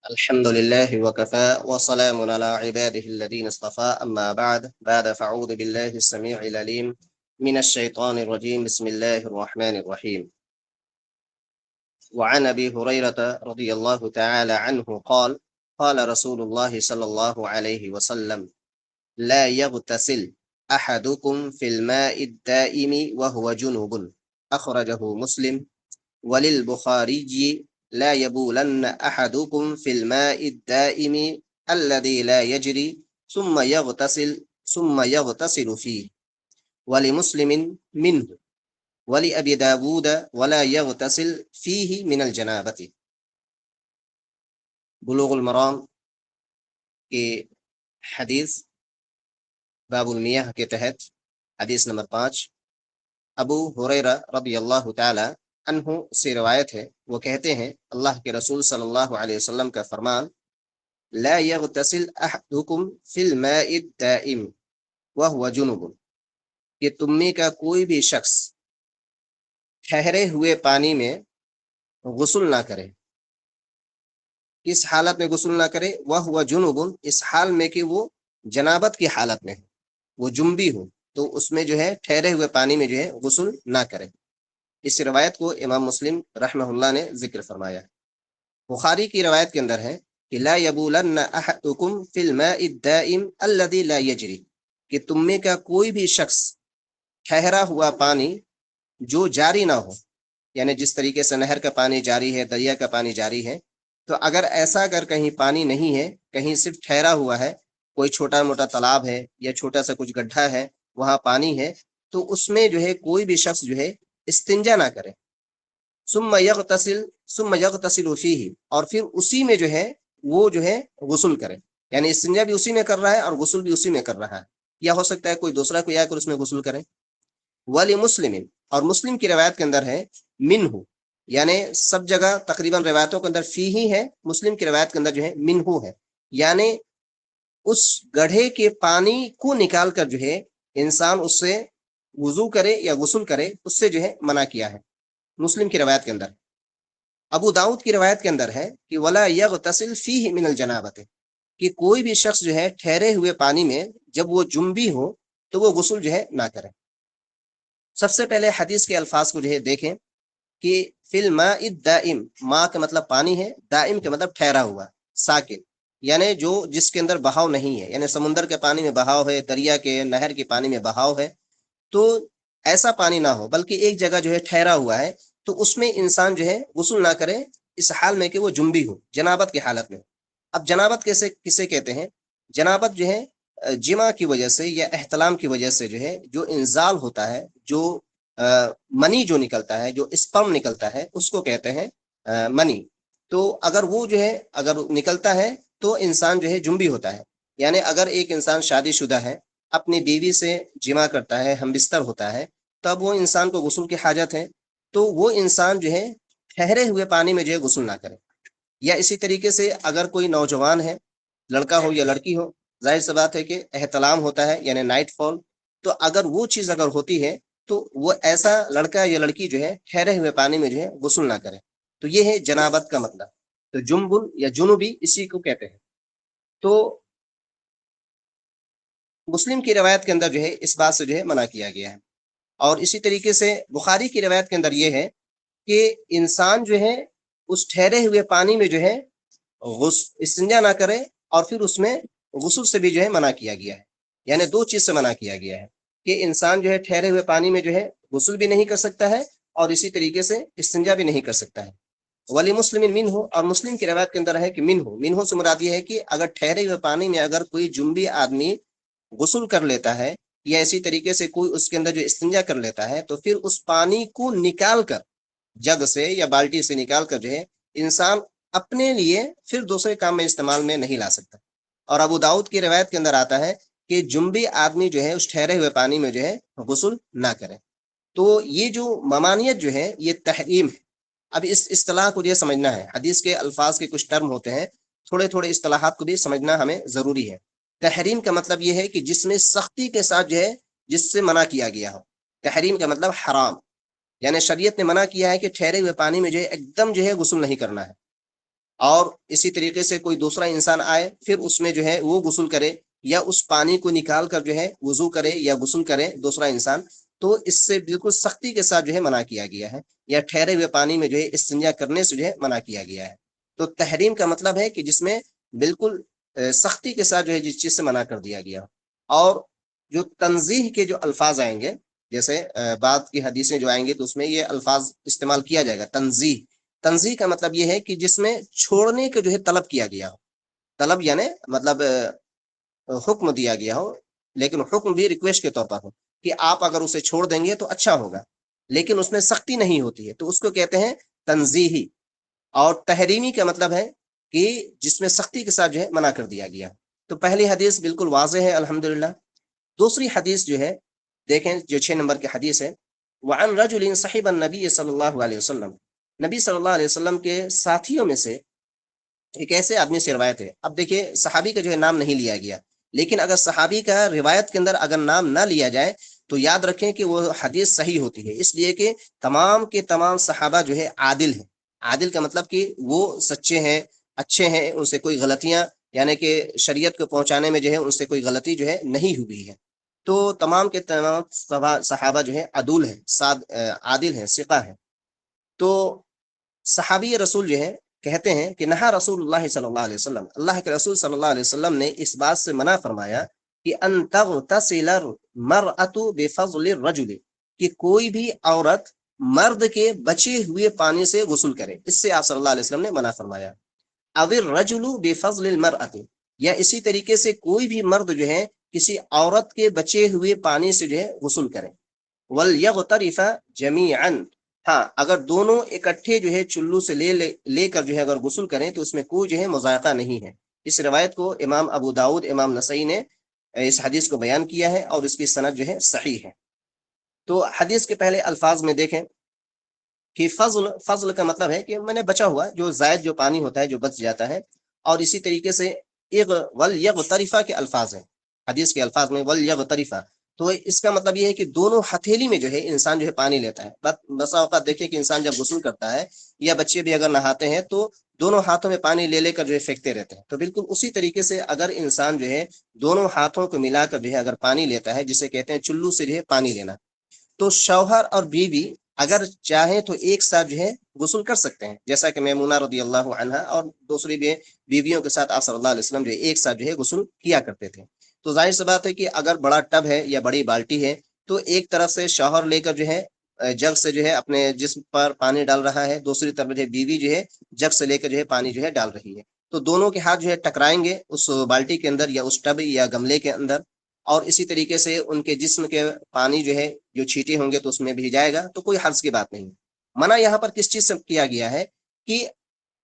الحمد لله وكفى وسلام على عباده الذين اصطفى أما بعد فأعوذ بالله السميع العليم من الشيطان الرجيم. بسم الله الرحمن الرحيم. وعن أبي هريرة رضي الله تعالى عنه قال قال رسول الله صلى الله عليه وسلم: لا يغتسل أحدكم في الماء الدائم وهو جنوب. أخرجه مسلم. وللبخاري: لا يبولن أحدكم في الماء الدائم الذي لا يجري ثم يغتسل فيه. ولمسلم: منه. ولأبي داود: ولا يغتسل فيه من الجنابة. بلوغ المرام کے حدیث باب المیہ کے تحت حدیث نمبر 5 ابو ہریرہ رضی اللہ تعالی عنہ سے روایت ہے. وہ کہتے ہیں اللہ کے رسول صلی اللہ علیہ وسلم کا فرمان: لا يغتسل احدكم في الماء الدائم وهو جنوب، کہ تم میں کا کوئی بھی شخص ٹھہرے ہوئے پانی میں غسل نہ کرے. کس حالت میں غسل نہ کرے؟ وهو جنوب، اس حال میں کہ وہ جنابت کی حالت میں ہے، وہ جنبی ہو، تو اس میں جو ہے ٹھہرے ہوئے پانی میں جو ہے غسل نہ کرے. اس روایت کو امام مسلم رحمہ اللہ نے ذکر فرمایا. بخاری کی روایت کے اندر ہے کہ لا یبولن احدکم فی الماء الدائم الذی لا یجری، کہ تم میں کا کوئی بھی شخص ٹھہرا ہوا پانی جو جاری نہ ہو، یعنی جس طریقے سے نہر کا پانی جاری ہے، دریا کا پانی جاری ہے، تو اگر کہیں پانی نہیں ہے، کہیں صرف ٹھہرا ہوا ہے، کوئی چھوٹا موٹا تالاب ہے یا چھوٹا سا کچھ گڈھا ہے، وہاں پانی ہے، تو اس میں جو ہے کوئی بھی شخص جو ہے استنجا نہ کرے. ثم یغتسل فیہ، اور پھر اسی میں جو ہے وہ جو ہے غسل کرے، یعنی استنجا بھی اسی میں کر رہا ہے اور غسل بھی اسی میں کر رہا ہے، یا ہو سکتا ہے کوئی دوسرا کوئی آ کر اس میں غسل کرے. ولی مسلم، اور مسلم کی روایت کے اندر ہے منہ، یعنی سب جگہ تقریباً روایتوں کے اندر فی ہی ہے، مسلم کی روایت کے اندر جو ہے منہ ہے، یعنی اس گڑھے کے پانی کو نکال کر جو ہے انسان اس سے وضو کرے یا غسل کرے، اس سے جو ہے منع کیا ہے، مسلم کی روایت کے اندر. ابو داؤد کی روایت کے اندر ہے کہ ولا یغتسل فیہ من الجنابۃ، کہ کوئی بھی شخص جو ہے ٹھہرے ہوئے پانی میں جب وہ جنبی ہو تو وہ غسل جو ہے نہ کرے. سب سے پہلے حدیث کے الفاظ کو جو ہے دیکھیں کہ فی الماء الدائم، ماء کا مطلب پانی ہے، دائم کا مطلب ٹھہرا ہوا، ساکن، یعنی جس کے اندر بہاؤ نہیں ہے، یعنی سمندر کے پانی میں بہاؤ ہے، دریا کے نہر کے پانی میں بہاؤ ہے، تو ایسا پانی نہ ہو بلکہ ایک جگہ جو ہے ٹھہرا ہوا ہے، تو اس میں انسان جو ہے غسل نہ کرے اس حال میں کہ وہ جنبی ہو، جنابت کی حالت میں. اب جنابت کسے کہتے ہیں؟ جنابت جو ہے جمع کی وجہ سے یا احتلام کی وجہ سے جو ہے جو انزال ہوتا ہے، جو منی جو نکلتا ہے، جو اسپرم نکلتا ہے، اس کو کہتے ہیں منی. تو اگر وہ جو ہے اگر نکلتا ہے تو انسان جو ہے جنبی ہوتا ہے. یعنی اگر ایک انسان شادی شدہ ہے، اپنی بیوی سے جمع کرتا ہے، ہم بستر ہوتا ہے، تب وہ انسان کو غسل کی حاجت ہے، تو وہ انسان جو ہے ٹھہرے ہوئے پانی میں جو ہے غسل نہ کرے. یا اسی طریقے سے اگر کوئی نوجوان ہے، لڑکا ہو یا لڑکی ہو، ظاہر سی بات ہے کہ احتلام ہوتا ہے یعنی نائٹ فال، تو اگر وہ چیز اگر ہوتی ہے تو وہ ایسا لڑکا یا لڑکی جو ہے ٹھہرے ہوئے پانی میں جو ہے غسل نہ کرے. تو یہ ہے جنابت کا مطلب. تو جنبن یا جنوبی اسی کو کہتے ہیں. تو مسلم کی روایت کے اندر جو ہے اس بات سے جو ہے منع کیا گیا ہے. اور اسی طریقے سے بخاری کی روایت کے اندر یہ ہے کہ انسان جو ہے اس ٹھہرے ہوئے پانی میں جو ہے استنجا نہ کرے، اور پھر اس میں غسل سے بھی جو ہے منع کیا گیا ہے. یعنی دو چیز سے منع کیا گیا ہے کہ انسان جو ہے ٹھہرے ہوئے پانی میں جو ہے غسل بھی نہیں کر سکتا ہے اور اسی طریقے سے استنجا بھی نہیں کر سکتا ہے. ولی مسلم منہ، اور مسلم کی روایت کے اندر ہے کہ منہ سے مراد یہ ہے کہ اگر ٹھہرے ہوئے پانی میں اگر کوئی جنبی آدمی غسل کر لیتا ہے یا اسی طریقے سے کوئی اس کے اندر جو استنجا کر لیتا ہے، تو پھر اس پانی کو نکال کر جگ سے یا بالٹی سے نکال کر جو ہے انسان اپنے لیے پھر دوسرے کام میں استعمال میں نہیں لا سکتا. اور ابو داؤد کی روایت کے اندر آتا ہے کہ جنبی آدمی جو ہے اس ٹھہرے ہوئے پانی میں جو ہے غسل نہ کرے. تو یہ جو ممانعت جو ہے یہ تحریم ہے. اب اس اصطلاح کو یہ سمجھنا ہے، حدیث کے الفاظ کے کچھ ٹرم ہوتے ہیں، تھوڑے اصطلاحات کو بھی سمجھنا ہمیں ضروری ہے. تحریم کا مطلب یہ ہے کہ جس میں سختی کے ساتھ جو ہے جس سے منع کیا گیا ہو. تحریم کا مطلب حرام، یعنی شریعت نے منع کیا ہے کہ ٹھہرے ہوئے پانی میں جو ہے ایک دم جو ہے غسل نہیں کرنا ہے. اور اسی طریقے سے کوئی دوسرا انسان آئے پھر اس میں جو ہے وہ غسل کرے، یا اس پانی کو نکال کر جو ہے وضو کرے یا غسل کرے دوسرا انسان، تو اس سے بالکل سختی کے ساتھ جو ہے منع کیا گیا ہے، یا ٹھہرے ہوئے پانی میں جو ہے استنجا کرنے سے جو ہے منع کیا گیا ہے۔ تو تحریم کا مطلب ہے کہ جس میں بالکل سختی کے ساتھ جو ہے جس چیز سے منع کر دیا گیا۔ اور جو تنزیہ کے جو الفاظ آئیں گے، جیسے بعد کی حدیثیں جو آئیں گی تو اس میں یہ الفاظ استعمال کیا جائے گا، تنزیہ۔ تنزیہ کا مطلب یہ ہے کہ جس میں چھوڑنے کا جو ہے طلب کیا گیا ہو، طلب یعنی مطلب حکم دیا گیا ہو، لیکن حکم بھی ریکویسٹ کے طور پر ہو کہ آپ اگر اسے چھوڑ دیں گے تو اچھا ہوگا، لیکن اس میں سختی نہیں ہوتی ہے، تو اس کو کہتے ہیں تنزیہی۔ اور تحریمی کا مطلب ہے کہ جس میں سختی کے ساتھ جو ہے منع کر دیا گیا۔ تو پہلی حدیث بالکل واضح ہے الحمدللہ۔ دوسری حدیث جو ہے دیکھیں، جو 6 نمبر کی حدیث ہے، وعن رجل صحب النبی صلی اللہ علیہ وسلم، نبی صلی اللہ علیہ وسلم کے ساتھیوں میں سے ایک ایسے آدمی سے روایت ہے۔ اب دیکھیے صحابی کا جو ہے نام نہیں لیا گیا، لیکن اگر صحابی کا روایت کے اندر اگر نام نہ لیا جائے تو یاد رکھیں کہ وہ حدیث صحیح ہوتی ہے، اس لیے کہ تمام کے تمام صحابہ جو ہے عادل ہیں۔ عادل کا مطلب کہ وہ سچے ہیں، اچھے ہیں، ان سے کوئی غلطیاں یعنی کہ شریعت کو پہنچانے میں جو ہے ان سے کوئی غلطی جو ہے نہیں ہوئی ہے۔ تو تمام کے تمام صحابہ جو ہے عدول ہیں، عادل ہیں، ثقہ ہیں۔ تو صحابی رسول جو ہے کہتے ہیں کہ نہا رسول اللہ صلی اللہ علیہ وسلم، اللہ کے رسول صلی اللہ علیہ وسلم نے اس بات سے منع فرمایا کہ ان تغتسل المرأة بفضل الرجل، کہ کوئی بھی عورت مرد کے بچے ہوئے پانی سے غسل کرے، اس سے آپ صلی اللہ علیہ وسلم نے منع فرمایا۔ او الرجل بفضل المرأة، یا اسی طریقے سے کوئی بھی مرد جو ہے کسی عورت کے بچے ہوئے پانی سے جو ہے غسل کرے۔ وَلْيَغْتَرِفَ جَمِيعًا، ہاں اگر دونوں اکٹھے جو ہے چلو سے لے کر جو ہے اگر غسل کریں تو اس میں کوئی جو ہے مذائقہ نہیں ہے۔ اس روایت کو امام ابو داؤد، امام نسائی نے اس حدیث کو بیان کیا ہے، اور اس کی سند جو ہے صحیح ہے۔ تو حدیث کے پہلے الفاظ میں دیکھیں کہ فضل کا مطلب ہے کہ میں نے بچا ہوا جو زائد جو پانی ہوتا ہے جو بچ جاتا ہے، اور اسی طریقے سے وَلْيَغْتَرِفَ کے الفاظ ہیں حدیث کے الفاظ میں، وَلْيَغْتَرِفَ، تو اس کا مطلب یہ ہے کہ دونوں ہتھیلی میں جو ہے انسان جو ہے پانی لیتا ہے۔ بسا اوقات دیکھیں کہ انسان جب غسل کرتا ہے یا بچے بھی اگر نہاتے ہیں تو دونوں ہاتھوں میں پانی لے کر جو ہے پھینکتے رہتے ہیں، تو بالکل اسی طریقے سے اگر انسان جو ہے دونوں ہاتھوں کو ملا کر جو ہے اگر پانی لیتا ہے، جسے کہتے ہیں چلو سے جو ہے پانی لینا، تو شوہر اور بیوی اگر چاہیں تو ایک ساتھ جو ہے غسل کر سکتے ہیں، جیسا کہ میمونہ رضی اللہ عنہا اور دوسری بھی بیویوں کے ساتھ آپ صلی اللہ علیہ وسلم جو ہے ایک ساتھ جو ہے غسل کیا کرتے تھے۔ تو ظاہر سی بات ہے کہ اگر بڑا ٹب ہے یا بڑی بالٹی ہے تو ایک طرف سے شوہر لے کر جو ہے جگ سے جو ہے اپنے جسم پر پانی ڈال رہا ہے، دوسری طرف جو ہے بیوی جو ہے جگ سے لے کر جو ہے پانی جو ہے ڈال رہی ہے، تو دونوں کے ہاتھ جو ہے ٹکرائیں گے اس بالٹی کے اندر یا اس ٹب یا گملے کے اندر، اور اسی طریقے سے ان کے جسم کے پانی جو ہے جو چھینٹے ہوں گے تو اس میں بھی جائے گا، تو کوئی حرج کی بات نہیں۔ منع یہاں پر کس چیز سے کیا گیا ہے کہ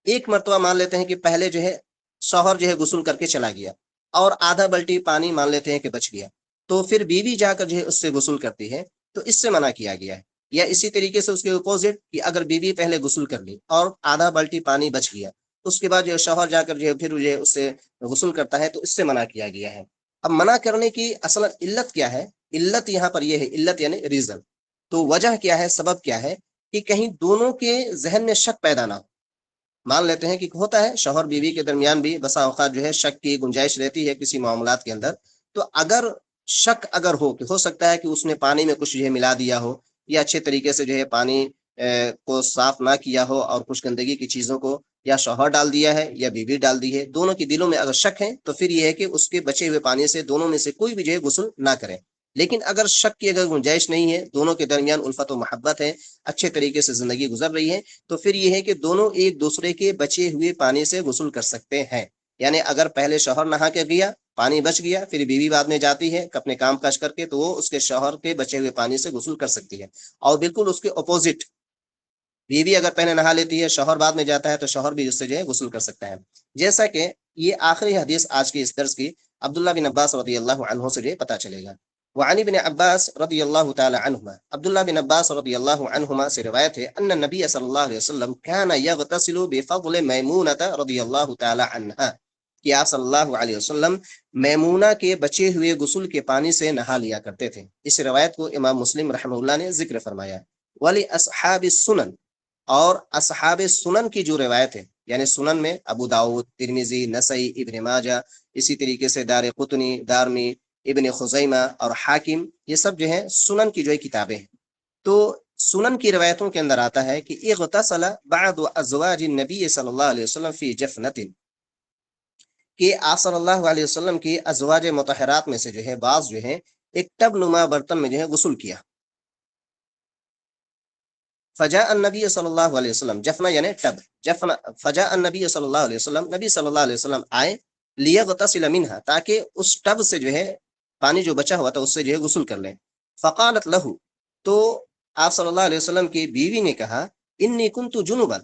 ایک مرتبہ مان لیتے ہیں کہ پہلے جو ہے شوہر جو ہے غسل کر کے چلا گیا اور آدھا بلٹی پانی مان لیتے ہیں کہ بچ گیا، تو پھر بیوی جا کر جو ہے اس سے غسل کرتی ہے، تو اس سے منع کیا گیا ہے۔ یا اسی طریقے سے اس کے اپوزٹ کہ اگر بیوی پہلے غسل کر لی اور آدھا بلٹی پانی بچ گیا، اس کے بعد جو شوہر جا کر جو ہے پھر جو ہے اس سے غسل کرتا ہے، تو اس سے منع کیا گیا ہے۔ اب منع کرنے کی اصل علت کیا ہے؟ علت یہاں پر یہ ہے، علت یعنی ریزن، تو وجہ کیا ہے، سبب کیا ہے کہ کہیں دونوں کے ذہن میں شک پیدا نہ ہو۔ مان لیتے ہیں کہ ہوتا ہے شوہر بیوی کے درمیان بھی بسا اوقات جو ہے شک کی گنجائش رہتی ہے کسی معاملات کے اندر، تو اگر شک اگر ہو کہ ہو سکتا ہے کہ اس نے پانی میں کچھ جو ہے ملا دیا ہو، یا اچھے طریقے سے جو ہے پانی کو صاف نہ کیا ہو اور کچھ گندگی کی چیزوں کو یا شوہر ڈال دیا ہے یا بیوی ڈال دی ہے، دونوں کے دلوں میں اگر شک ہے تو پھر یہ ہے کہ اس کے بچے ہوئے پانی سے دونوں میں سے کوئی بھی جو ہے غسل نہ کرے۔ لیکن اگر شک کی اگر گنجائش نہیں ہے، دونوں کے درمیان الفت و محبت ہے، اچھے طریقے سے زندگی گزر رہی ہے، تو پھر یہ ہے کہ دونوں ایک دوسرے کے بچے ہوئے پانی سے غسل کر سکتے ہیں۔ یعنی اگر پہلے شوہر نہا کے گیا، پانی بچ گیا، پھر بیوی بعد میں جاتی ہے اپنے کام کاج کر کے، تو وہ اس کے شوہر کے بچے ہوئے پانی سے غسل کر سکتی ہے۔ اور بالکل اس کے اپوزٹ، بیوی اگر پہلے نہا لیتی ہے، شوہر بعد میں جاتا ہے، تو شوہر بھی اس سے جو ہے غسل کر سکتا ہے۔ جیسا کہ یہ آخری حدیث آج کی اس درس کی عبداللہ بن عباس رضی اللہ عنہ سے جو ہے پتہ چلے گا۔ وعن ابن عباس رضی اللہ تعالی عنہما، عبداللہ بن عباس رضی اللہ عنہما سے روایت ہے، ان نبی صلی اللہ علیہ وسلم كان يغتسل بفضل میمونۃ رضی اللہ تعالی عنہا، کہ آپ صلی اللہ علیہ وسلم میمونہ کے بچے ہوئے غسل کے پانی سے نہا لیا کرتے تھے۔ اس روایت کو امام مسلم رحمہ اللہ نے ذکر فرمایا۔ ولی اصحاب السنن، اور اصحاب سنن کی جو روایت ہے یعنی سنن میں ابو داؤد، ترمذی، نسائی، ابن ماجہ، اسی طریقے سے دار قطنی، دارمی، ابن خزیمہ اور حاکم، یہ سب جو ہے سنن کی جو ہے کتابیں ہیں۔ تو سنن کی روایتوں کے اندر آتا ہے کہ اغتسل بعض ازواج النبی صلی اللہ علیہ وسلم فی جفنۃ، کہ آپ صلی اللہ علیہ وسلم کی ازواج مطہرات میں سے جو ہے بعض جو ہے ایک ٹب نما برتن میں جو ہے غسل کیا۔ فجاء النبی صلی اللہ علیہ وسلم، جفنا یعنی ٹب، جفنا، فجاء النبی صلی اللہ علیہ وسلم، نبی صلی اللہ علیہ وسلم آئے، لیغتسل منها، تاکہ اس ٹب سے جو ہے پانی جو بچا ہوا تھا اس سے جو ہے غسل کر لیں۔ فقالت له، تو آپ صلی اللہ علیہ وسلم کی بیوی نے کہا، انی کنت جنبا،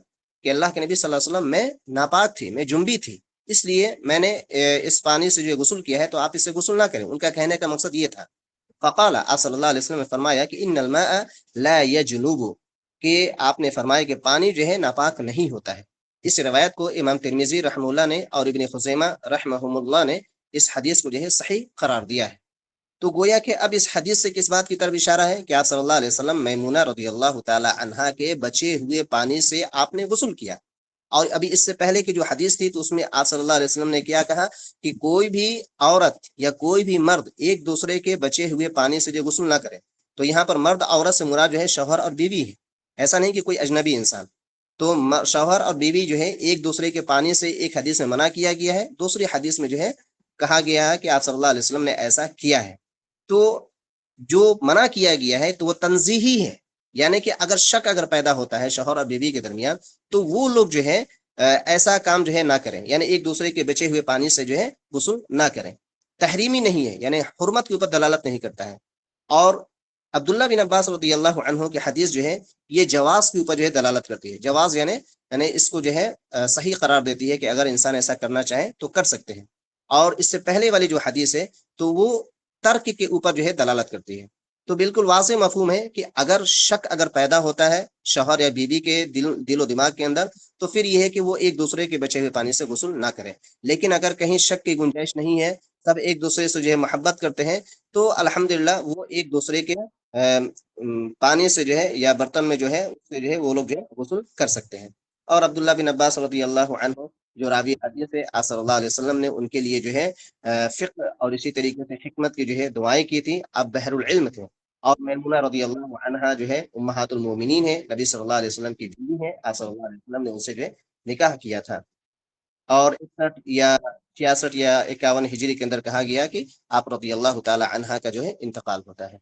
کہ اللہ کے نبی صلی اللہ علیہ وسلم میں ناپاک تھی، میں جنبی تھی، اس لیے میں نے اس پانی سے جو ہے غسل کیا ہے، تو آپ اس سے غسل نہ کریں۔ ان کا کہنے کا مقصد یہ تھا۔ فقال، آپ صلی اللہ علیہ وسلم نے فرمایا کہ ان الماء لا يجنب، کہ آپ نے فرمایا کہ پانی جو ہے ناپاک نہیں ہوتا ہے۔ اس روایت کو امام ترمذی رحمہ اللہ نے اور ابن خزیمہ رحمہم اللہ نے اس حدیث کو جو ہے صحیح قرار دیا ہے۔ تو گویا کہ اب اس حدیث سے کس بات کی طرف اشارہ ہے کہ آپ صلی اللہ علیہ وسلم میمونہ رضی اللہ تعالی عنہا کے بچے ہوئے پانی سے آپ نے غسل کیا۔ اور ابھی اس سے پہلے کی جو حدیث تھی تو اس میں آپ صلی اللہ علیہ وسلم نے کیا کہا کہ کوئی بھی عورت یا کوئی بھی مرد ایک دوسرے کے بچے ہوئے پانی سے جو غسل نہ کرے۔ تو یہاں پر مرد عورت سے مراد جو ہے شوہر اور بیوی ہے، ایسا نہیں کہ کوئی اجنبی انسان۔ تو شوہر اور بیوی جو ہے ایک دوسرے کے پانی سے ایک حدیث میں منع کیا گیا ہے، دوسری حدیث میں جو ہے کہا گیا ہے کہ آپ صلی اللہ علیہ وسلم نے ایسا کیا ہے۔ تو جو منع کیا گیا ہے تو وہ تنزیہی ہے، یعنی کہ اگر شک اگر پیدا ہوتا ہے شوہر اور بیوی کے درمیان تو وہ لوگ جو ہے ایسا کام جو ہے نہ کریں، یعنی ایک دوسرے کے بچے ہوئے پانی سے جو ہے غسل نہ کریں۔ تحریمی نہیں ہے، یعنی حرمت کے اوپر دلالت نہیں کرتا ہے۔ اور عبداللہ بن عباس رضی اللہ عنہ کی حدیث جو ہے یہ جواز کے اوپر جو ہے دلالت کرتی ہے، جواز یعنی اس کو جو ہے صحیح قرار دیتی ہے کہ اگر انسان ایسا کرنا چاہے تو کر سکتے ہیں۔ اور اس سے پہلے والی جو حدیث ہے تو وہ ترک کے اوپر جو ہے دلالت کرتی ہے۔ تو بالکل واضح مفہوم ہے کہ اگر شک اگر پیدا ہوتا ہے شوہر یا بیوی کے دل و دماغ کے اندر تو پھر یہ ہے کہ وہ ایک دوسرے کے بچے ہوئے پانی سے غسل نہ کریں۔ لیکن اگر کہیں شک کی گنجائش نہیں ہے، سب ایک دوسرے سے جو ہے محبت کرتے ہیں، تو الحمدللہ وہ ایک دوسرے کے پانی سے جو ہے یا برتن میں جو ہے اس سے جو ہے وہ لوگ جو ہے غسل کر سکتے ہیں۔ اور عبداللہ بن عباس رضی اللہ عنہ جو راوی حدیث ہے، آپ صلی اللہ علیہ وسلم نے ان کے لیے جو ہے فقہ اور اسی طریقے سے حکمت کی جو ہے دعائیں کی تھی، آپ بحر العلم تھے۔ اور میمونہ رضی اللہ عنہا جو ہے امہات المومنین ہے، نبی صلی اللہ علیہ وسلم کی بیوی ہے، آپ صلی اللہ علیہ وسلم نے ان سے جو ہے نکاح کیا تھا۔ اور 61 یا 66 یا 51 ہجری کے اندر کہا گیا کہ آپ رضی اللہ تعالی عنہا کا جو ہے انتقال ہوتا ہے۔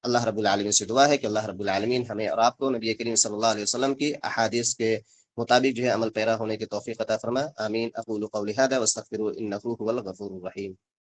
اللہ رب العالمین سے دعا ہے کہ اللہ رب العالمین ہمیں اور آپ کو نبی کریم صلی اللہ علیہ وسلم کی احادیث کے مطابق جو ہے عمل پیرا ہونے کی توفیق عطا فرما۔ آمین۔ اقول قولی ھذا واستغفر انه هو الغفور الرحیم۔